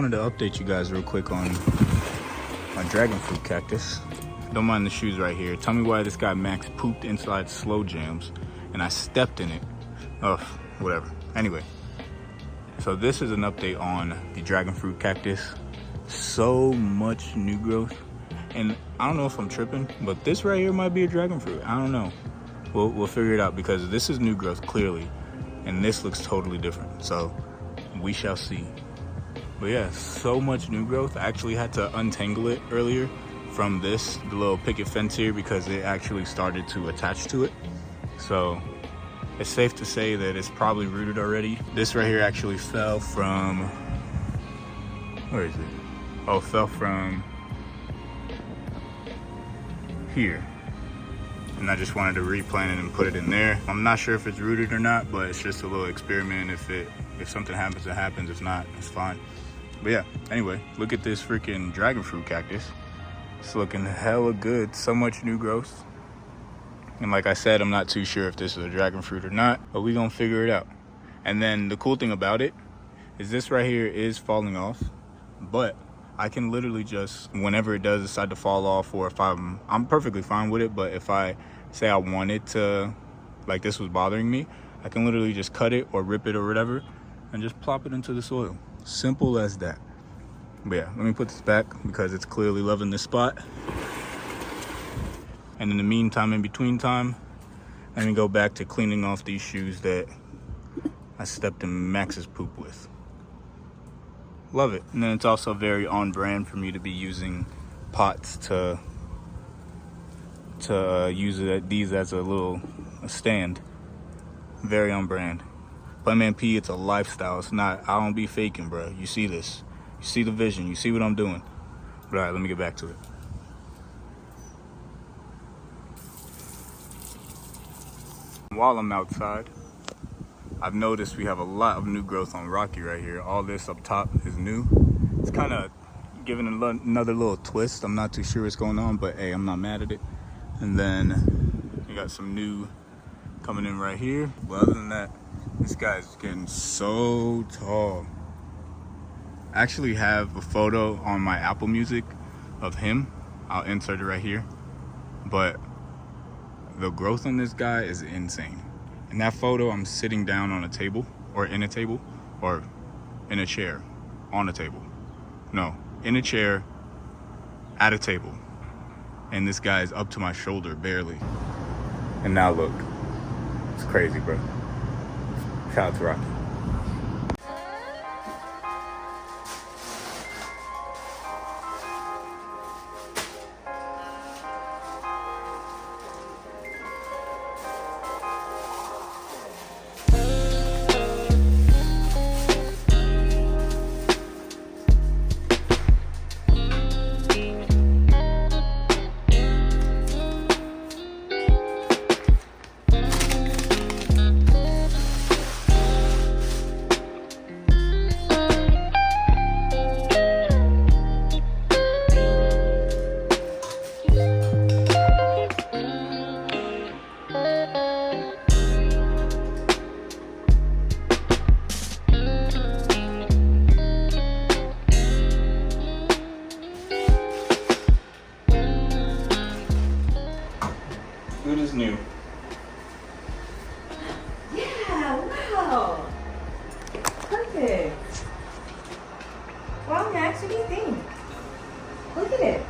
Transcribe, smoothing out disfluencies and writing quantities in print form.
wanted to update you guys real quick on my dragon fruit cactus. Don't mind the shoes right here. Tell me why this guy Max pooped inside Slow Jams and I stepped in it. Oh, whatever. Anyway, so this is an update on the dragon fruit cactus. So much new growth. And I don't know if I'm tripping, but this right here might be a dragon fruit. I don't know. We'll figure it out because this is new growth clearly, and this looks totally different. So we shall see. But yeah, so much new growth. I actually had to untangle it earlier from the little picket fence here because it actually started to attach to it. So it's safe to say that it's probably rooted already. This right here actually fell from, where is it? Oh, fell from here, and I just wanted to replant it and put it in there. I'm not sure if it's rooted or not, but it's just a little experiment. If something happens, it happens. If not, it's fine. But yeah, anyway, look at this freaking dragon fruit cactus. It's looking hella good. So much new growth. And like I said, I'm not too sure if this is a dragon fruit or not, but we're gonna figure it out. And then the cool thing about it is this right here is falling off, but I can literally just, whenever it does decide to fall off, or if I'm perfectly fine with it, but if I say I wanted to, like this was bothering me, I can literally just cut it or rip it or whatever and just plop it into the soil. Simple as that. But yeah, let me put this back because it's clearly loving this spot. And in the meantime, in between time, let me go back to cleaning off these shoes that I stepped in Max's poop with. Love it. And then it's also very on brand for me to be using pots to use these as a stand. Very on brand. Playman P, it's a lifestyle. It's not, I don't be faking, bro. You see this. You see the vision. You see what I'm doing. But all right, let me get back to it. While I'm outside, I've noticed we have a lot of new growth on Rocky right here. All this up top is new. It's kind of giving another little twist. I'm not too sure what's going on, but hey, I'm not mad at it. And then we got some new coming in right here. But other than that, this guy's getting so tall. I actually have a photo on my Apple Music of him. I'll insert it right here. But the growth on this guy is insane. In that photo, I'm sitting down on a table, or in a table, or in a chair, on a table. No, in a chair, at a table. And this guy is up to my shoulder, barely. And now look, it's crazy, bro. Shout out to Rocky. Good as new. Yeah, wow. Perfect. Wow, Max, what do you think? Look at it.